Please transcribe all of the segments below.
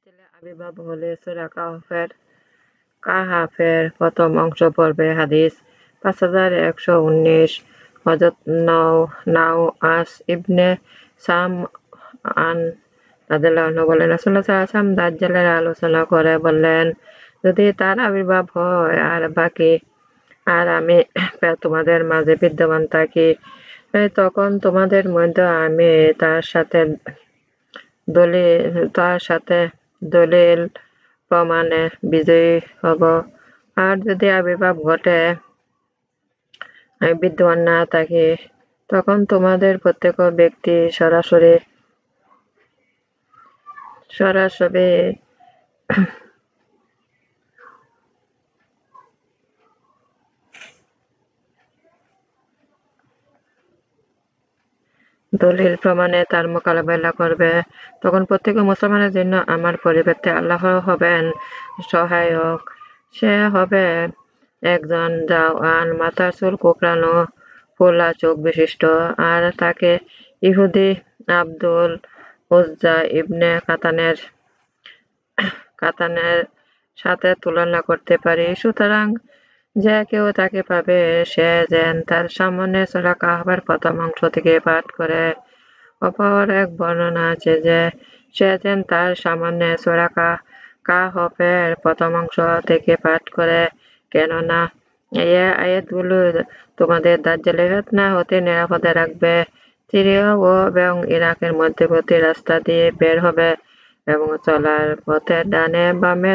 দাজ্জালের আবির্ভাব হলে সূরা কাহাফের প্রথম অংশ পড়বে। হাদিস 5119 হযরত নাওয়াস ইবনে সামআন রাদিয়াল্লাহু আনহু বলেন, রাসূলুল্লাহ সাল্লাল্লাহু আলাইহি ওয়াসাল্লাম দাজ্জালের আলোচনা করে বললেন, যদি তার আবির্ভাব হয় আর আমি তোমাদের মাঝে বিদ্যমান থাকি, তখন তোমাদের মধ্যে আমি তার সাথে দলিল প্রমাণে বিজয়ী হব। আর যদি আবির্ভাব ঘটে আমি বিদ্যমান না থাকি, তখন তোমাদের প্রত্যেক ব্যক্তি সরাসরি দলিল প্রমাণে তার মোকাবেলা করবে। তখন প্রত্যেক মুসলমানের জন্য আমার পরিবর্তে আল্লাহ হবেন সহায়ক। সে হবে একজন জওয়ান, মাথার চুল কোঁকড়ানো, ফোলা চোখ বিশিষ্ট, আর তাকে ইহুদি আব্দুল উজ্জা ইবনে কাতানের সাথে তুলনা করতে পারি। সুতরাং যে কেউ তাকে পাবে, সে যেন তার সামনে সূরা কাহফের প্রথম অংশ থেকে পাঠ করে। অপর এক বর্ণনা আছে যে সে যেন তার সামনে সূরা কাহফের প্রথম অংশ থেকে পাঠ করে, কেননা এই আয়াতগুলো তোমাদের দাজ্জালের ফিতনা হতে নিরাপদে রাখবে। সিরিয়া এবং ইরাকের মধ্যবর্তী রাস্তা দিয়ে বের হবে এবং চলার পথে ডানে বামে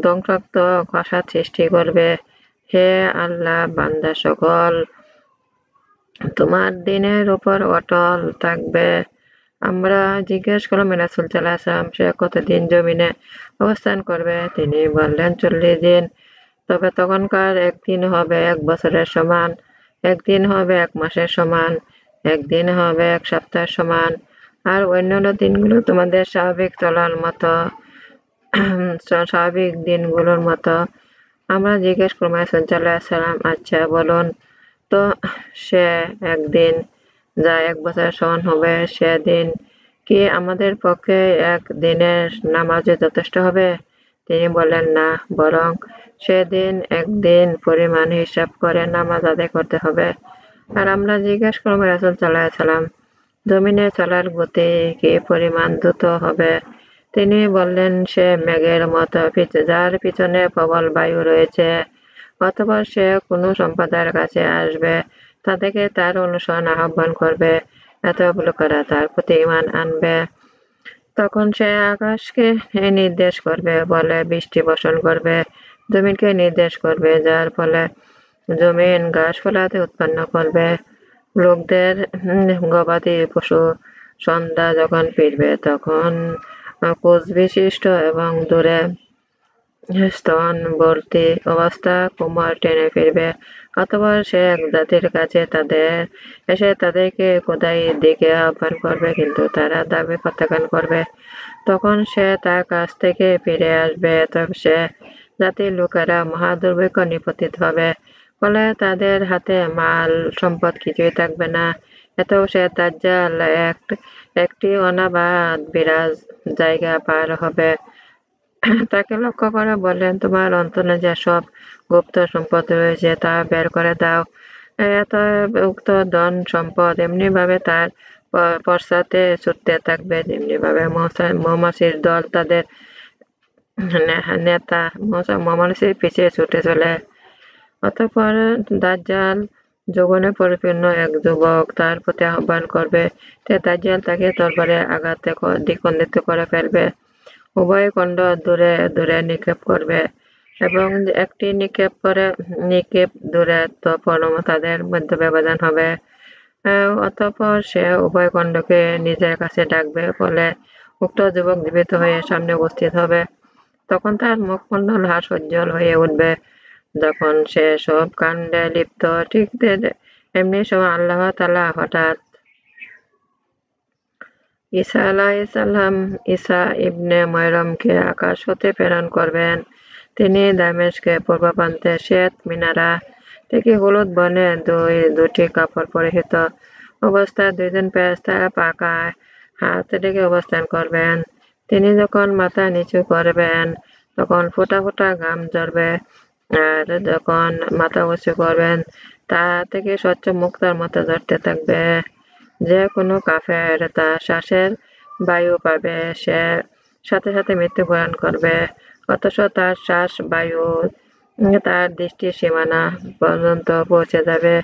ধ্বংসাত্মক ফাসাদ সৃষ্টি করবে। হে আল্লাহ, বান্দা সকল তোমার দ্বীনের উপর অটল থাকবে। আমরা জিজ্ঞেস করলাম, রাসূল সাল্লাল্লাহু আলাইহি ওয়াসাল্লাম, সে কতদিন জমিনে অবস্থান করবে? তিনি বললেন, 40 দিন। তবে তখনকার একদিন হবে 1 বছরের সমান, একদিন হবে 1 মাসের সমান, একদিন হবে 1 সপ্তাহের সমান, আর অন্যান্য দিনগুলো তোমাদের স্বাভাবিক দিনগুলোর মতো। আমরা জিজ্ঞেস করলাম, রাসূল সাল্লাল্লাহু আলাইহি ওয়াসাল্লাম, আচ্ছা বলুন তো, সে একদিন যা 1 বছরের সমান হবে, সেদিন কি আমাদের পক্ষে 1 দিনের নামাজই যথেষ্ট হবে? তিনি বললেন, না, বরং সেদিন 1 দিন পরিমাণ হিসাব করে নামাজ আদায় করতে হবে। আর আমরা জিজ্ঞেস করলাম, রাসূল সাল্লাল্লাহু আলাইহি ওয়াসাল্লাম, জমিনে চলার গতি কি পরিমাণ দ্রুত হবে? তিনি বললেন, সে মেঘের মতো যার পিছনে প্রবল বায়ু রয়েছে। অতঃপর সে কোন সম্প্রদায়ের কাছে আসবে, তাদেরকে তার অনুসরণ আহ্বান করবে, এতব লোকেরা তার প্রতি ঈমান আনবে। তখন সে আকাশকে নির্দেশ করবে, বলে বৃষ্টি বর্ষণ করবে, জমিনকে নির্দেশ করবে, যার ফলে জমিন ঘাস ফলাতে উৎপন্ন করবে। লোকদের গবাদি পশু সন্ধ্যা যখন ফিরবে, তখন কোষ বিশিষ্ট এবং দূরে স্তনভর্তি অবস্থা কোমর টেনে ফিরবে। অতঃপর সে এক জাতির কাছে এসে তাদেরকে খোদাইয়ের দিকে আহ্বান করবে, কিন্তু তারা দাবি প্রত্যাখ্যান করবে। তখন সে তার কাছ থেকে ফিরে আসবে। তবে সে জাতির লোকেরা মহা দুর্ভিক্ষ নিপতিত হবে, ফলে তাদের হাতে মাল সম্পদ কিছুই থাকবে না। এত সে দাজ্জাল একটি অনাবাদ বিরাজ জায়গা পার হবে। তাকে লক্ষ্য করে বললেন, তোমার অন্তরে যেসব গুপ্ত সম্পদ রয়েছে তা বের করে দাও। এত উক্ত ধন সম্পদ এমনি ভাবে তার পশ্চাতে ছুটতে থাকবে, যেমনি ভাবে মৌমাছির দল তাদের নেতা মৌমাছির পিছিয়ে ছুটে চলে। অতঃপর দাজ্জাল যৌবনে পরিপূর্ণ এক যুবক তার প্রতি আহ্বান করবে। দাজ্জাল তাকে তরবারে আঘাতে দ্বিখণ্ডিত করে ফেলবে, উভয় খণ্ড দূরে দূরে নিক্ষেপ করবে এবং একটি নিক্ষেপ দূরত্ব পরম তাদের মধ্যে ব্যবধান হবে। অতঃপর সে উভয় খণ্ডকে নিজের কাছে ডাকবে, ফলে উক্ত যুবক জীবিত হয়ে সামনে উপস্থিত হবে। তখন তার মুখমণ্ডল হাস্যোজ্জ্বল হয়ে উঠবে। যখন সে সব কাণ্ডে লিপ্ত, ঠিক এমনি সময় আল্লাহ তাআলা হঠাৎ ঈসা আলাইহিস সালাম ঈসা ইবনে মরিয়মকে আকাশ হতে প্রেরণ করবেন। তিনি দামেস্কের পূর্ব প্রান্তে শ্বেত মিনারা থেকে হলুদ বর্ণের দুটি কাপড় পরিহিত অবস্থায় 2 জন ফেরেশতা পাকা হাত রেখে অবস্থান করবেন। তিনি যখন মাথা নিচু করবেন তখন ফোঁটা ফোঁটা ঘাম ঝরবে, আর যখন মাথা উঁচু করবেন তা থেকে স্বচ্ছ মুক্তার মতো ঝরতে থাকবে। যে কোনো কাফের তার শ্বাসের বায়ু পাবে, সে সাথে সাথে মৃত্যুবরণ করবে, অথচ তার শ্বাস বায়ু তার দৃষ্টির সীমানা পর্যন্ত পৌঁছে যাবে।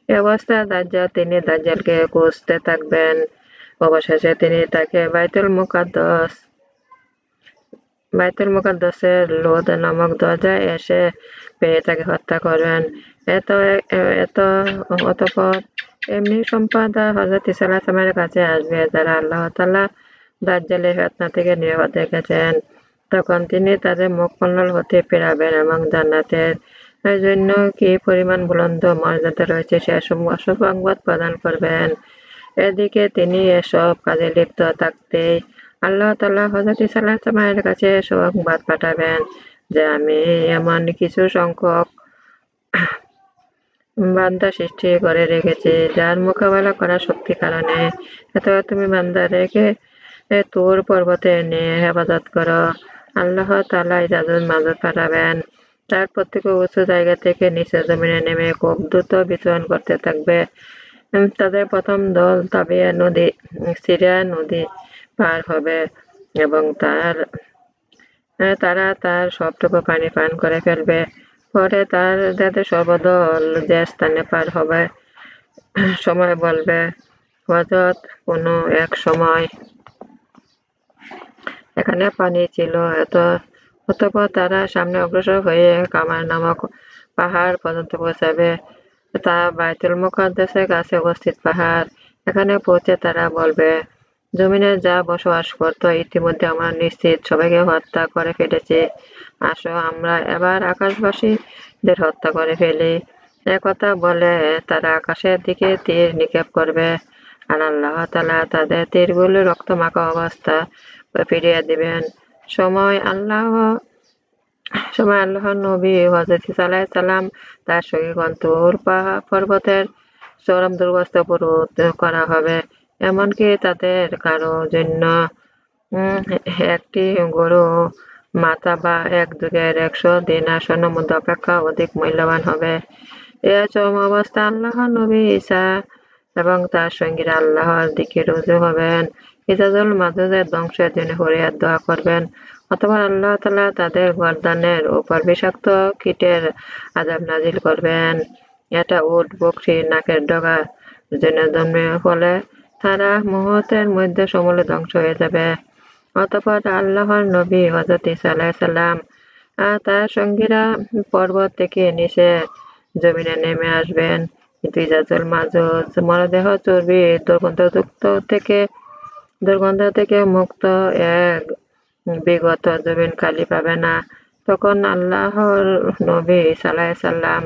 এ অবস্থায় দাজ্জাল তিনি দাজ্জালকে খুঁজতে থাকবেন। অবশেষে তিনি তাকে বাইতুল মুকাদ্দাসের লোদ নামক দরজায় এসে পেয়ে তাকে হত্যা করবেন। এত এত অতঃপর এমনি সম্প্রদায় হযরত ঈসা আলাইহিস সালামের কাছে আসবে যারা আল্লাহ তাআলা দাজ্জালের ফিতনা থেকে নিরাপদ রেখেছেন। তখন তিনি তাদের মুখ মণ্ডল হতে ফেরাবেন এবং জান্নাতের জন্য কি পরিমাণ বুলন্দ মর্যাদা রয়েছে সে সুসংবাদ প্রদান করবেন। এদিকে তিনি এসব কাজে লিপ্ত থাকতেই আল্লাহ তাআলা হযরত ঈসা আলাইহিস সালামের কাছে সংবাদ পাঠাবেন যে আমি এমন কিছু সংখ্যক বান্দা সৃষ্টি করে রেখেছি যার মোকাবেলা করার শক্তি কারণে অতএব তুমি বান্দাদেরকে তুর পর্বতে নিয়ে হেফাজত করো। আল্লাহ তাআলা ইজাজত মাদত পাঠাবেন, তার প্রত্যেক উঁচু জায়গা থেকে নিচে জমিনে নেমে খুব দ্রুত বিচরণ করতে থাকবে। তাদের প্রথম দল তাবিয়া নদী সিরিয়া নদী পার হবে এবং তারা তার সবটুকু পানি পান করে ফেলবে। পরে তাদের সর্বদল যে স্থানে পার হবে সময় বলবে, হযরত কোনো এক সময় এখানে পানি ছিল। অতঃপর তারা সামনে অগ্রসর হয়ে কামার নামক পাহাড় পর্যন্ত পৌঁছাবে। তা বাইতুল মুকাদ্দাসের কাছে অবস্থিত পাহাড়। এখানে পৌঁছে তারা বলবে, জমিনে যা বসবাস করত ইতিমধ্যে আমরা নিশ্চিত সবাইকে হত্যা করে ফেলেছি। আসো আমরা এবার আকাশবাসীদের হত্যা করে ফেলি। একথা বলে তারা আকাশের দিকে তীর নিক্ষেপ করবে, আর আল্লাহ তাআলা তাদের তীরগুলো রক্তমাখা অবস্থা ফিরিয়ে দিবেন। সময় আল্লাহর নবী হযরত ঈসা আলাইহিস সালাম তার সঙ্গীগণ তুর পর্বতের চরম দুর্গস্থ অবরোধ করা হবে, এমনকি তাদের কারো জন্য একটি গরু মাথা বা এক যুগের 100 দিনার স্বর্ণমুদ্রা অপেক্ষা অধিক মূল্যবান হবে। এ চরম অবস্থা আল্লাহর নবী ঈসা এবং তার সঙ্গীরা আল্লাহর দিকে রুজু হবেন, ইজাজুল মাজুজের ধ্বংসের জন্য ফরিয়াদ দোয়া করবেন। অথবা আল্লাহ তাআলা তাদের গর্দানের উপর বিষাক্ত কীটের আযাব নাজিল করবেন। এটা উট বকরীর নাকের ডগার জন্য জন্মে, ফলে তারা মুহূর্তের মধ্যে সমূলে ধ্বংস হয়ে যাবে। অতঃপর আল্লাহর নবী হযরত ঈসা আলাইহিস সালাম আর তার সঙ্গীরা পর্বত থেকে নিচে জমিনে নেমে আসবেন, কিন্তু ইজাজুল মাজুজ মরদেহ চর্বি দুর্গন্ধ থেকে মুক্ত এক বিগত জমিন খালি পাবে না। তখন আল্লাহর নবী ঈসা আলাইহিস সালাম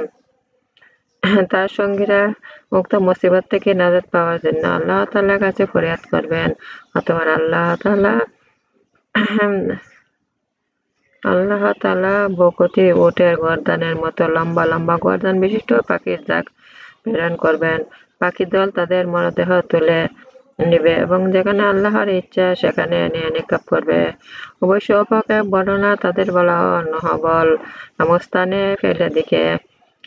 তার সঙ্গীরা উক্ত মুসিবত থেকে নাজাত পাওয়ার জন্য আল্লাহ তাআলার কাছে ফরিয়াদ করবেন। অতঃপর আল্লাহ তাআলা বকতী উটের গর্দানের মতো লম্বা লম্বা গর্দান বিশিষ্ট পাখির ঝাঁক প্রেরণ করবেন। পাখি দল তাদের মরদেহ তুলে নিবে এবং যেখানে আল্লাহর ইচ্ছা সেখানে নিয়ে নিক্ষেপ করবে। অবশ্য অপর এক বর্ণনা তাদের বলা নহবল নামক স্থানে ফেলে দিকে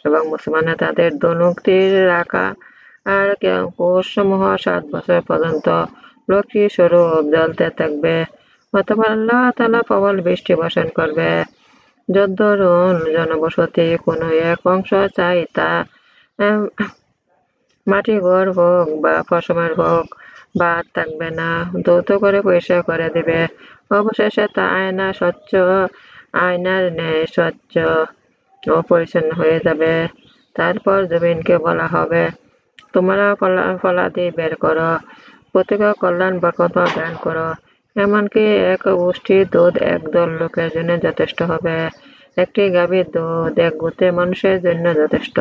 এবং মুসলমানরা তাদের ধনুক তীর রাখা আর কোষসমূহ 7 বছর পর্যন্ত লক্ষ্মী স্বরূপ জ্বলতে থাকবে। অতঃপর আল্লাহ তাআলা প্রবল বৃষ্টি বর্ষণ করবে, যদ্দরুন জনবসতি কোনো এক অংশ চাই তা মাটি ঘর হোক বা পশমের হোক বাদ থাকবে না, দ্রুত করে পরিষ্কার করে দিবে। অবশেষে তা আয়নার ন্যায় স্বচ্ছ ও পরিচ্ছন্ন হয়ে যাবে। তারপর জমিনকে বলা হবে, তোমরা ফলাদি বের করো, প্রত্যেক কল্যাণ বরকত দান করো। এমনকি এক উষ্ট্রীর দুধ একদল লোকের জন্য যথেষ্ট হবে, একটি গাভীর দুধ এক গোত্রের মানুষের জন্য যথেষ্ট,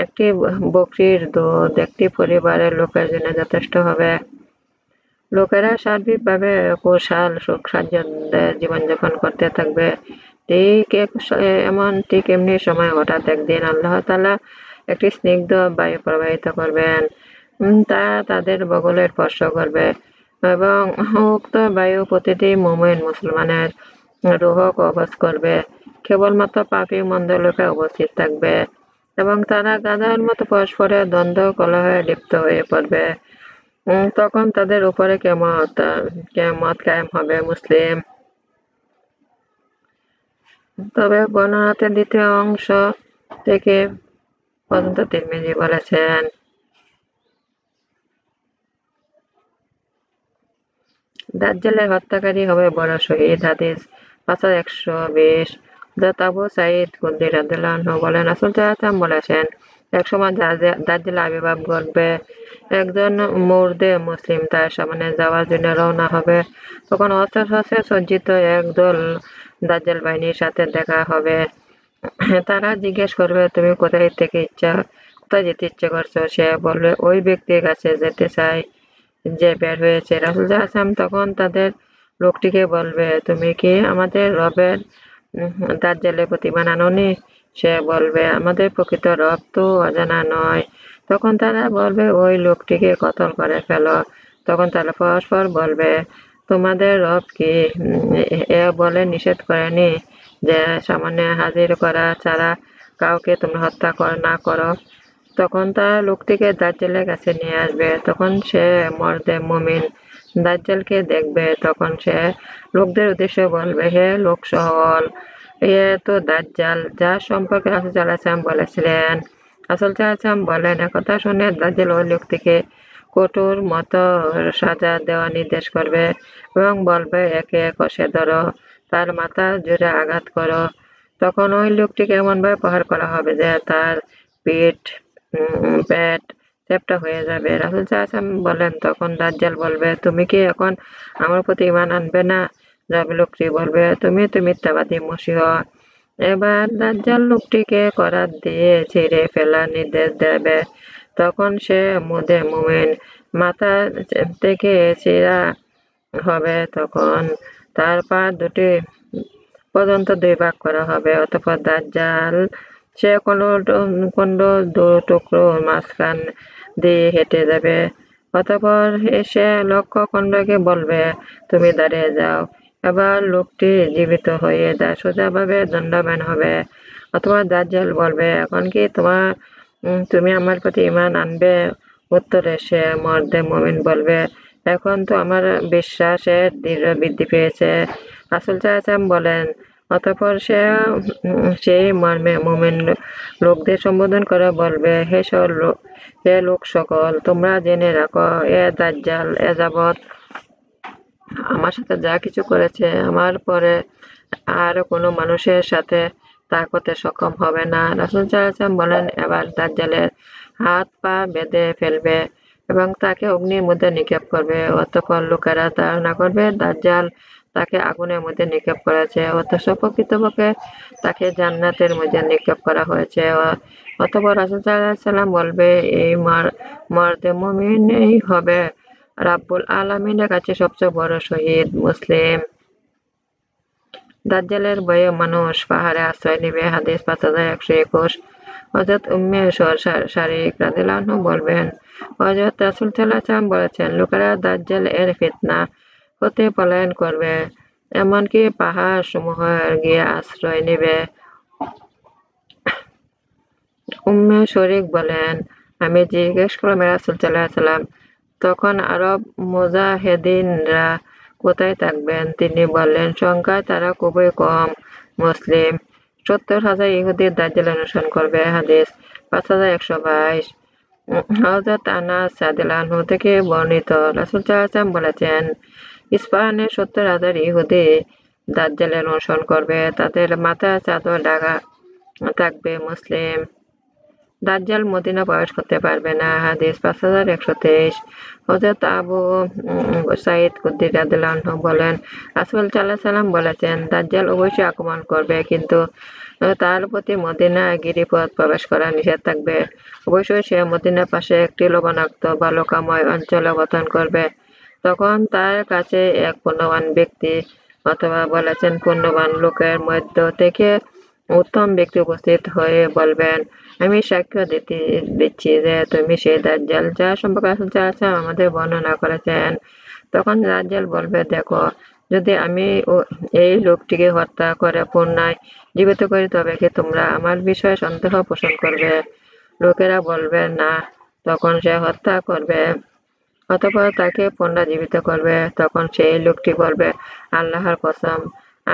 একটি বকরীর দুধ একটি পরিবারের লোকের জন্য যথেষ্ট হবে। লোকেরা সার্বিকভাবে কুশল সুখ স্বাচ্ছন্দ্যে জীবনযাপন করতে থাকবে। ঠিক এমনি সময় হঠাৎ একদিন আল্লাহ তাআলা একটি স্নিগ্ধ বায়ু প্রবাহিত করবেন, তা তাদের বগলে স্পর্শ করবে। এবং উক্ত বায়ু প্রতিটি মুমিন মুসলমানের রূহ কবজ করবে, কেবলমাত্র পাপী মন্দ লোকে উপস্থিত থাকবে এবং তারা গাধার মতো পরস্পরের দ্বন্দ্ব কলহে লিপ্ত হয়ে পড়বে। তখন তাদের উপরে কেয়ামত কায়েম হবে। মুসলিম। তবে বর্ণনাতে দ্বিতীয় অংশ থেকে পর্যন্ত তিরমিজি বলেছেন, দাজ্জালের হত্যাকারী হবে বড় শহীদ। হাদিস 5120। হযরত আবু সাঈদ খুদরী রাদিয়াল্লাহু আনহু বলেন, রাসূল সাল্লাল্লাহু আলাইহি ওয়াসাল্লাম বলেছেন, একসময় দাজ্জাল আবির্ভাব ঘটবে। একজন মুর্দে মুসলিম তার সামনে যাওয়ার জন্য রওনা হবে। তখন অস্ত্র-শস্ত্রে সজ্জিত একদল দাজ্জাল বাহিনীর সাথে দেখা হবে। তারা জিজ্ঞেস করবে, তুমি কোথায় যেতে ইচ্ছে করছো? সে বলবে, ওই ব্যক্তির কাছে যেতে চাই যে বের হয়েছে। রাসূল সাল্লাল্লাহু আলাইহি ওয়াসাল্লাম তখন তাদের লোকটিকে বলবে, তুমি কি আমাদের রবের দাজ্জালের প্রতি ঈমান আনোনি? সে বলবে, আমাদের প্রকৃত রব তো অজানা নয়। তখন তারা বলবে, ওই লোকটিকে কতল করে ফেলো। তখন তারা পরস্পর বলবে, তোমাদের রব কি এ বলে নিষেধ করেনি যে সামনে হাজির করা ছাড়া কাউকে তোমরা হত্যা না করো? তখন তারা লোকটিকে দাজ্জালের কাছে নিয়ে আসবে। তখন সে মর্দে মুমিন দাজ্জালকে দেখবে। তখন সে লোকদের উদ্দেশ্যে বলবে, হে লোকসকল, এ তো দাজ্জাল, যার সম্পর্কে রাসূল সাল্লাল্লাহু আলাইহি ওয়াসাল্লাম বলেছিলেন। রাসূল সাল্লাল্লাহু আলাইহি ওয়াসাল্লাম বললেন, একথা শুনে দাজ্জাল ওই লোকটিকে কঠোর মতো সাজা দেওয়ার নির্দেশ করবে এবং বলবে, একে কষে ধরো, তার মাথা জুড়ে আঘাত করো। তখন ওই লোকটিকে এমনভাবে প্রহার করা হবে যে তার পেট চ্যাপ্টা হয়ে যাবে। রাসূল সাল্লাল্লাহু আলাইহি ওয়াসাল্লাম বলেন, তখন দাজ্জাল বলবে, তুমি কি এখন আমার প্রতি ঈমান আনবে না? জবাবে লোকটি বলবে, তুমি তো মিথ্যাবাদী মসীহ। এবার দাজ্জাল লোকটিকে করাত দিয়ে ছিঁড়ে ফেলার নির্দেশ দেবে। তখন সে মুমিন মাথা থেকে ছিঁড়া হবে। তখন তার পা দুটি পর্যন্ত দুই ভাগ করা হবে। অতঃপর দাজ্জাল সে খণ্ড দু টুকরোর মাঝখান দিয়ে হেঁটে যাবে। অতঃপর সে লক্ষ্য খণ্ডকে বলবে, তুমি দাঁড়িয়ে যাও। এবার লোকটি জীবিত হয়ে সোজাভাবে দণ্ডায়মান হবে। অথবা দাজ্জাল বলবে, এখন কি তুমি আমার প্রতি ঈমান আনবে? উত্তরে সে মর্দে মুমিন বলবে, এখন তো আমার বিশ্বাসের দৃঢ় বৃদ্ধি পেয়েছে। রাসূল সাল্লাল্লাহু আলাইহি ওয়াসাল্লাম বলেন, অতঃপর সে সেই মর্মে মুমিন লোকদের সম্বোধন করে বলবে, হে লোক সকল, তোমরা জেনে রাখো, এ দাজ্জাল এ যাবৎ আমার সাথে যা কিছু করেছে, আমার পরে আর কোনো মানুষের সাথে তা করতে সক্ষম হবে না। রাসূল সাল্লাল্লাহু আলাইহি ওয়াসাল্লাম বলেন, এবার দাজ্জালের হাত পা বেঁধে ফেলবে এবং তাকে অগ্নির মধ্যে নিক্ষেপ করবে। অতঃপর লোকেরা ধারণা করবে দাজ্জাল তাকে আগুনের মধ্যে নিক্ষেপ করেছে, অথচ প্রকৃতপক্ষে তাকে জান্নাতের মধ্যে নিক্ষেপ করা হয়েছে। অতঃপর রাসূল সাল্লাল্লাহু আলাইহি ওয়াসাল্লাম বলবে, এই মর্দে মুমিনই হবে রাব্বুল আলামিনের কাছে সবচেয়ে বড় শহীদ। মুসলিম। দাজ্জালের ভয়ে মানুষ পাহাড়ে আশ্রয় নেবে। হাদিস 5121। হযরত উম্মে শারীক রাদিয়াল্লাহু আনহা বলেন, হযরত রাসূল সাল্লাল্লাহু আলাইহি ওয়াসাল্লাম বলেছেন, লোকেরা দাজ্জাল এর ফিতনা হতে পলায়ন করবে, এমনকি পাহাড় সমূহ গিয়ে আশ্রয় নেবে। উম্মে শরীক বলেন, আমি জিজ্ঞেস করলাম, হে রাসূল সাল্লাল্লাহু আলাইহি ওয়াসাল্লাম, তখন আরব মুজাহিদিনরা কোথায় থাকবেন? তিনি বললেন, সংখ্যায় তারা খুবই কম। মুসলিম। 70,000 ইহুদী দাজ্জাল অনুসরণ করবে। হাদিস 5122। হযরত আনাস রাদিয়াল্লাহু আনহু থেকে বর্ণিত, রাসূল সাল্লাল্লাহু আলাইহি ওয়াসাল্লাম বলেছেন, ইস্পাহানের 70,000 ইহুদী দাজ্জালের অনুসরণ করবে, তাদের মাথায় চাদর ঢাকা থাকবে। মুসলিম। দাজ্জাল মদিনা প্রবেশ করতে পারবে না। হাদিস 5123। হযরত আবু সাঈদ খুদরী রাদিয়াল্লাহু আনহু বলেন, রাসূল সাল্লাল্লাহু আলাইহি ওয়াসাল্লাম বলেছেন, দাজ্জাল অবশ্যই আক্রমণ করবে, কিন্তু তার প্রতি মদিনা গিরিপথ প্রবেশ করা নিষেধ থাকবে। অবশ্যই সে মদিনার পাশে একটি লবণাক্ত বালুকাময় অঞ্চলে অবতরণ করবে। তখন তার কাছে এক পুণ্যবান ব্যক্তি অথবা বলেছেন পুণ্যবান লোকের মধ্য থেকে উত্তম ব্যক্তি উপস্থিত হয়ে বলবেন, আমি সাক্ষ্য দিচ্ছি যে তুমি সেই দাজ্জাল যার সম্পর্কে রাসূল সাল্লাল্লাহু আলাইহি ওয়াসাল্লাম আমাদের বর্ণনা করেছেন। তখন দাজ্জাল বলবে, দেখো, যদি আমি এই লোকটিকে হত্যা করে পুনরায় জীবিত করি তবে কি তোমরা আমার বিষয়ে সন্দেহ পোষণ করবে? লোকেরা বলবে, না। তখন সে হত্যা করবে, অতঃপর তাকে পুনর্জীবিত করবে। তখন সেই লোকটি বলবে, আল্লাহর কসম,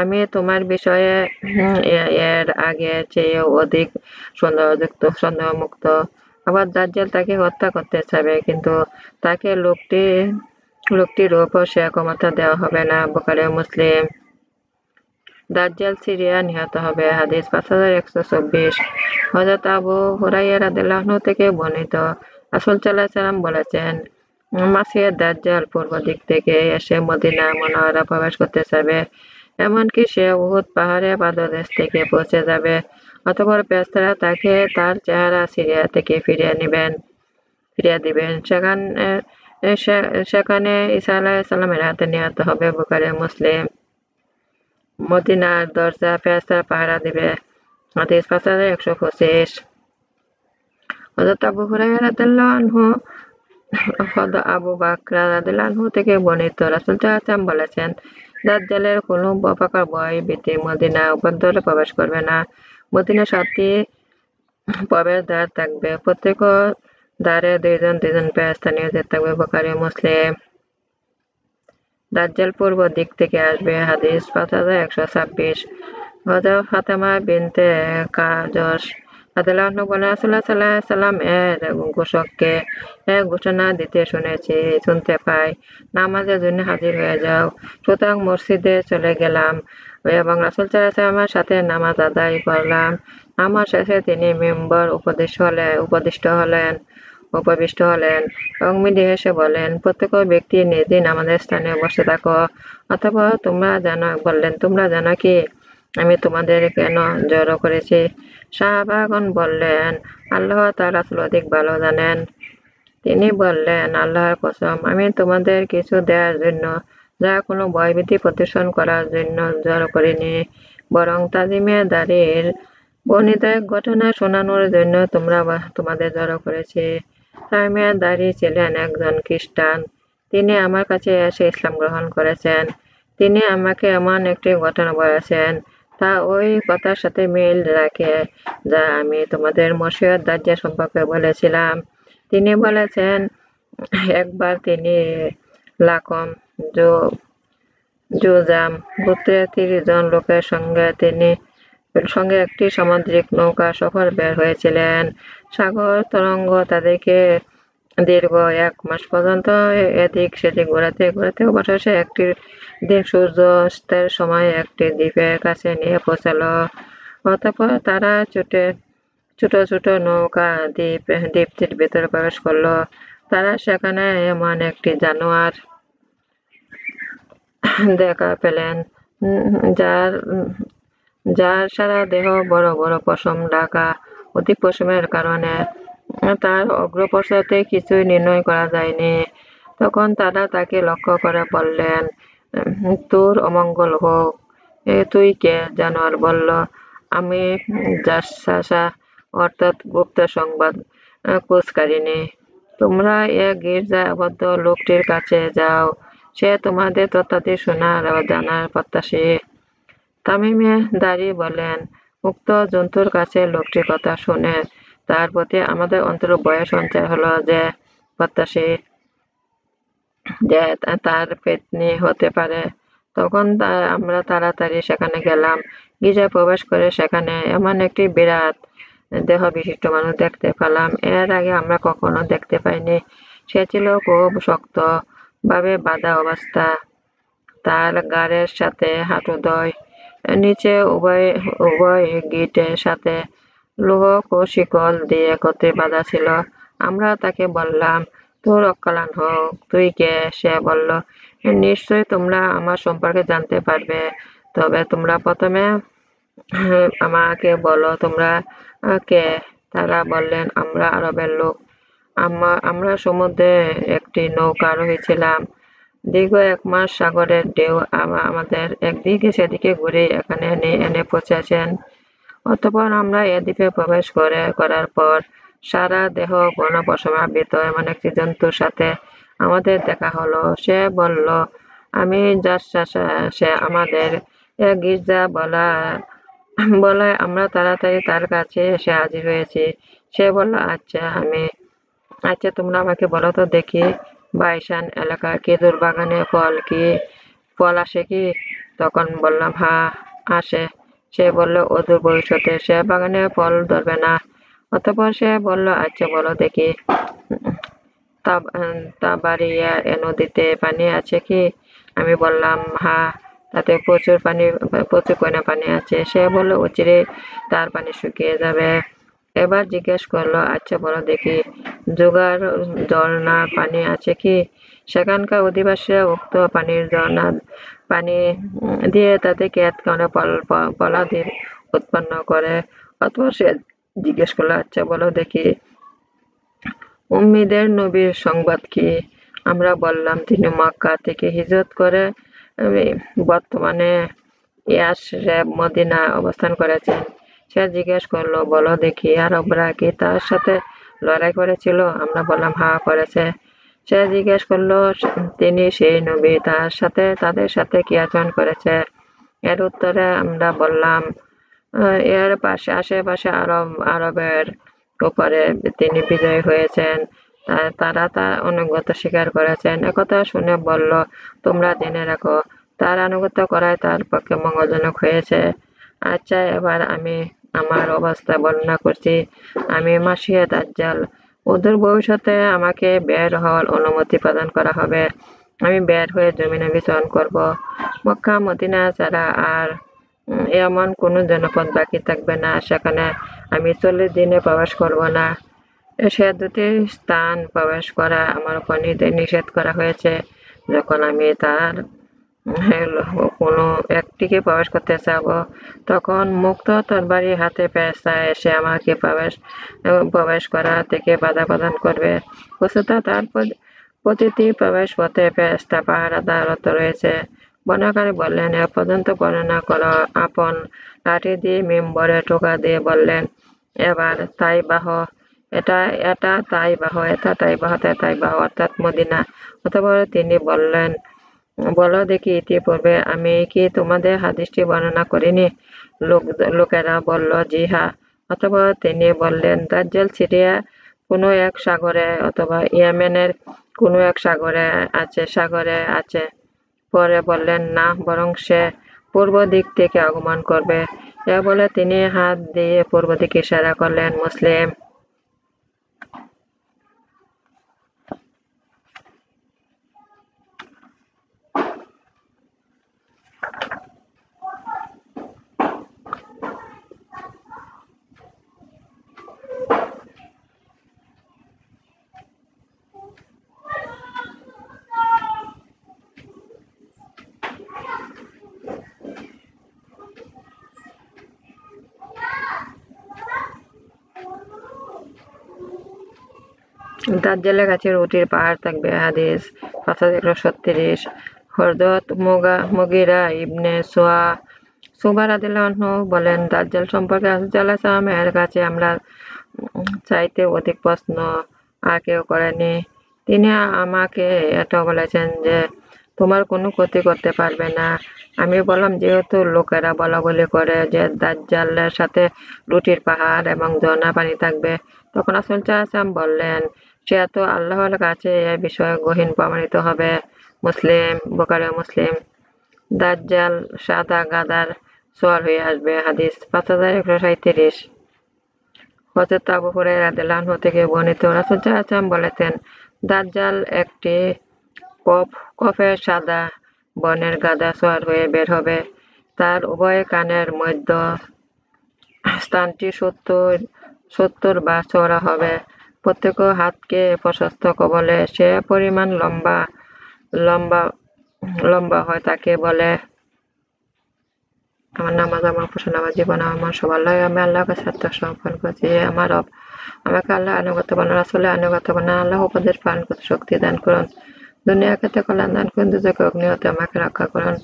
আমি তোমার বিষয়ে এর আগের চেয়েও অধিক সন্দেহমুক্ত। আবার দাজ্জাল তাকে হত্যা করতে চাবে, কিন্তু তাকে লোকটির উপর সে ক্ষমতা দেওয়া হবে না। বুখারী ও মুসলিম। দাজ্জাল সিরিয়া নিহত হবে। হাদিস 5124। হযরত আবু হুরায়রা রাদিয়াল্লাহু আনহু থেকে বর্ণিত, রাসূল সাল্লাল্লাহু আলাইহি ওয়াসাল্লাম বলেছেন, মাসিহ দাজ্জাল পূর্ব দিক থেকে এসে মদিনা মুনাওয়ারা প্রবেশ করতে চাবে, এমনকি সে উহুদ পাহাড়ের পাদদেশ থেকে পৌঁছে যাবে। অতঃপর ফেরেশতারা তাকে তার চেহারা সিরিয়া থেকে ফিরিয়ে দিবেন। সেখানে ঈসা আলাইহিস সালামের হাতে নিহত হবে। বুখারী ও মুসলিম। মদিনার দরজা ফেরেশতারা পাহারা দিবে। হাদিস 5125। হযরত আবু হুরায়রা রাদিয়াল্লাহু আনহু আবু বকর রাদিয়াল্লাহু আনহু থেকে বর্ণিত, রাসূল সাল্লাল্লাহু আলাইহি ওয়াসাল্লাম বলেছেন, দাজ্জালের কোনো প্রকার ভয় ভীতি মদিনা অভ্যন্তরে প্রবেশ করবে না। মদিনায় 7টি প্রবেশ দ্বার থাকবে, প্রত্যেক দ্বারে দুইজন ফেরেশতা নিয়োজিত থাকবে। বুখারী ও মুসলিম। দাজ্জাল পূর্ব দিক থেকে আসবে। হাদিস 5126। হযরত ফাতেমা বিনতে কাজস রাদিয়াল্লাহু আনহা বলেন, রাসূলুল্লাহ সাল্লাল্লাহু আলাইহি ওয়াসাল্লাম এর ঘোষককে এক ঘোষণা দিতে শুনতে পাই, নামাজের জন্য হাজির হয়ে যাও। সুতরাং মসজিদে চলে গেলাম এবং রাসূল সাল্লাল্লাহু আলাইহি ওয়াসাল্লামের সাথে নামাজ আদায় করলাম। নামাজ শেষে তিনি মিম্বর উপবিষ্ট হলেন এবং মৃদু হেসে বললেন, প্রত্যেক ব্যক্তি নিজ আমাদের স্থানে বসে থাকো। অতঃপর তোমরা জানো কি আমি তোমাদের কেন জড়ো করেছি? সাহাবাগণ বললেন, আল্লাহ তাআলা রাসূল অধিক ভালো জানেন। তিনি বললেন, আল্লাহর কসম, আমি তোমাদের কিছু দেওয়ার জন্য যা কোনো ভয়ভীতি প্রদর্শন করার জন্য জড়ো করিনি, বরং তাজিমে দাড়ির বর্ণিত এক ঘটনা শোনানোর জন্য তোমাদের জড়ো করেছি। তাজিমে দাড়ি ছিলেন একজন খ্রিস্টান। তিনি আমার কাছে এসে ইসলাম গ্রহণ করেছেন। তিনি আমাকে এমন একটি ঘটনা বলেছেন তা ওই কথার সাথে মিল রাখে যা আমি তোমাদের মসীহ দাজ্জাল সম্পর্কে বলেছিলাম। তিনি বলেছেন, একবার তিনি লাকম জুজাম গোত্রের 30 জন লোকের সঙ্গে একটি সামুদ্রিক নৌকা সফর বের হয়েছিলেন। সাগর তরঙ্গ তাদেরকে দীর্ঘ 1 মাস পর্যন্ত এদিক সেদিক ঘোরাতে অবশেষে একটি দিন সূর্য অস্তের সময় একটি দ্বীপের কাছে নিয়ে পৌঁছালো। অতঃপর তারা ছোট ছোট নৌকা দ্বীপটির ভেতরে প্রবেশ করলো। তারা সেখানে এমন একটি জানোয়ার দেখা পেলেন যার সারা দেহ বড় বড় পশম ঢাকা। অধিক পশমের কারণে তার অগ্রপশ্চাতে কিছুই নির্ণয় করা যায়নি। তখন তারা তাকে লক্ষ্য করে বললেন, তোর অমঙ্গল হোক। তুই কে? জানোয়ার বলল, আমি জাসসা, অর্থাৎ গুপ্ত সংবাদ খোঁজকারিনী। তোমরা এক গির্জায় আবদ্ধ লোকটির কাছে যাও, সে তোমাদের তথ্যাদি শোনার ও জানার প্রত্যাশী। তামিমে দাড়ি বলেন, উক্ত জন্তুর কাছে লোকটির কথা শুনে তার প্রতি আমাদের অন্তরে ভয়ের সঞ্চার হলো যে প্রত্যাশী যে তার পেত্নী হতে পারে। তখন আমরা তাড়াতাড়ি সেখানে গেলাম। গির্জায় প্রবেশ করে সেখানে এমন একটি বিরাট দেহ বিশিষ্ট মানুষ দেখতে পেলাম, এর আগে আমরা কখনো দেখতে পাইনি। সে ছিল খুব শক্ত ভাবে বাঁধা অবস্থা। তার ঘাড়ের সাথে হাঁটুদ্বয় নিচে উভয় গিঁটের সাথে লোহক ও শিকল দিয়ে একত্রে বাঁধা ছিল। আমরা তাকে বললাম, তোর অকল্যাণ হোক, তুই কে? সে বলল, নিশ্চয়ই তোমরা আমার সম্পর্কে জানতে পারবে, তবে তোমরা প্রথমে আমাকে বলো তোমরা কে? তারা বললেন, আমরা আরবের লোক। আমরা সমুদ্রে একটি নৌকা আরোহী ছিলাম। দীর্ঘ 1 মাস সাগরের ঢেউ আমাদের একদিকে সেদিকে ঘুরে এখানে এনে পৌঁছেছেন। অতঃপর আমরা এ দ্বীপে প্রবেশ করার পর সারা দেহ ঘন পশমে আবৃত এমন একটি জন্তুর সাথে আমাদের দেখা হলো। সে বলল, আমি যাচ্ছি। সে আমাদের গির্জা বলায় আমরা তাড়াতাড়ি তার কাছে এসে হাজির হয়েছি। সে বলল, আচ্ছা, তোমরা আমাকে বলো তো দেখি, বাইশান এলাকার খেজুর বাগানে ফল আসে কি? তখন বললাম, হ্যাঁ, আসে। সে বলল, অদূর ভবিষ্যতে সে বাগানে ফল ধরবে না। অতঃপর সে বলল, আচ্ছা বলো দেখি, তাবারিয়া এ নদীতে পানি আছে কি? আমি বললাম, হ্যাঁ, তাতে প্রচুর পরিমাণে পানি আছে। সে বলল, অচিরে তার পানি শুকিয়ে যাবে। এবার জিজ্ঞেস করলো, আচ্ছা বলো দেখি, জোগাড় ঝর্ণার পানি আছে কি? সেখানকার অধিবাসীরা উক্ত ঝর্ণার পানি দিয়ে তাতে ক্ষেত খামারে ফলাদি উৎপন্ন করে। অথবা সে জিজ্ঞেস করলো, আচ্ছা বলো দেখি, উম্মীদের নবীর সংবাদ কি? আমরা বললাম, তিনি মক্কা থেকে হিজরত করে বর্তমানে ইয়াসরেব মদিনায় অবস্থান করেছেন। সে জিজ্ঞেস করলো, বলো দেখি, আরবরা কি তার সাথে লড়াই করেছিল? আমরা বললাম, হ্যাঁ করেছে। সে জিজ্ঞেস করলো, তিনি সেই নবী, তাদের সাথে কি আচরণ করেছে? এর উত্তরে আমরা বললাম, এর আশেপাশে আরবের উপরে তিনি বিজয়ী হয়েছেন, তারা তার আনুগত্য স্বীকার করেছেন। একথা শুনে বলল, তোমরা জেনে রাখো, তার আনুগত্য করাই তার পক্ষে মঙ্গলজনক হয়েছে। আচ্ছা, এবার আমি আমার অবস্থা বর্ণনা করছি। আমি মাসিহে দাজ্জাল। অদূর ভবিষ্যতে আমাকে বের হওয়ার অনুমতি প্রদান করা হবে। আমি বের হয়ে জমিনে বিচরণ করব। মক্কা মদিনা ছাড়া আর এমন কোনো জনপদ বাকি থাকবে না সেখানে আমি 40 দিনে প্রবেশ করব না। সে দুটি স্থান প্রবেশ করা আমার উপর নিষেধ করা হয়েছে। যখন আমি তার কোনো একটিকে প্রবেশ করতে চাব, তখন মুক্ত তরবারি হাতে ফেরেশতা এসে আমাকে প্রবেশ করা থেকে বাধা প্রদান করবে। বস্তুত তার প্রতিটি প্রবেশ পথে ফেরেশতা পাহারাদারত রয়েছে। বর্ণনাকারী বললেন, এ পর্যন্ত বর্ণনা করো। আপন লাঠি দিয়ে মিম্বরে টোকা দিয়ে বললেন, এবার তাইবাহ, এটা তাইবাহ অর্থাৎ মদিনা। অতঃপর তিনি বললেন, বলো দেখি, ইতিপূর্বে আমি কি তোমাদের হাদীসটি বর্ণনা করিনি? লোকেরা বলল, জি হ্যাঁ। অতঃপর তিনি বললেন, দাজ্জাল সিরিয়া কোনো এক সাগরে অথবা ইয়েমেনের কোনো এক সাগরে আছে। পরে বললেন, না, বরং সে পূর্ব দিক থেকে আগমন করবে। এ বলে তিনি হাত দিয়ে পূর্ব দিকে ইশারা করলেন। মুসলিম। দাজ্জালের কাছে রুটির পাহাড় থাকবে। হাদিস 5136। হযরত মুগীরা ইবনে শুবা রাদিয়াল্লাহু আনহু বলেন, দাজ্জাল সম্পর্কে রাসূল সাল্লাল্লাহু আলাইহি ওয়াসাল্লামের কাছে আমরা চাইতে অধিক প্রশ্ন আর কেউ করেনি। তিনি আমাকে এটাও বলেছেন যে, তোমার কোনো ক্ষতি করতে পারবে না। আমি বললাম, যেহেতু লোকেরা বলাবলি করে যে দাজ্জালের সাথে রুটির পাহাড় এবং ঝর্ণার পানি থাকবে, তখন রাসূল সাল্লাল্লাহু আলাইহি ওয়াসাল্লাম বললেন, সে তো আল্লাহর কাছে এ বিষয়ে গহীন প্রমাণিত হবে। বুখারী ও মুসলিম। দাজ্জাল সাদা গাধার সওয়ার হয়ে আসবে। হাদিস 5137। হযরত আবু হুরায়রা রাদিয়াল্লাহু আনহু থেকে বর্ণিত, রাসূল সাল্লাল্লাহু আলাইহি ওয়াসাল্লাম বলেছেন, দাজ্জাল একটি কফের সাদা বর্ণের গাধা সওয়ার হয়ে বের হবে। তার উভয় কানের মধ্য স্থানটি 70 বা চওড়া হবে। প্রত্যেক হাতকে প্রশস্ত বলে সে পরিমাণ লম্বা হয়, তাকে বলে। আমার নামাজ, আমার উপাসনা, আমার জীবন, আমার সব আল্লাহ। আমি আল্লাহর কাছে আত্মসমর্পণ করছি। আমার রব, আমাকে আল্লাহ আনুগত্য বানান, রাসূলের আনুগত্য বানান। আল্লাহ উপদেশ পালন করতে শক্তি দান করুন। দুনিয়া আখিরাতে কল্যাণ দান করুন। দুজকে অগ্নি হতে আমাকে রক্ষা করুন।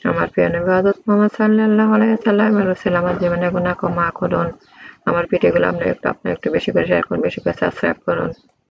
আমার প্রিয় নবী হযরত মুহাম্মদ সাল্লাল্লাহু আলাইহি ওয়াসাল্লামের রাসূল, আমার জীবনে গুনাহ ক্ষমা করুন। আমার ভিডিওগুলো আপনি একটু বেশি করে শেয়ার করুন, বেশি করে সাবস্ক্রাইব করুন।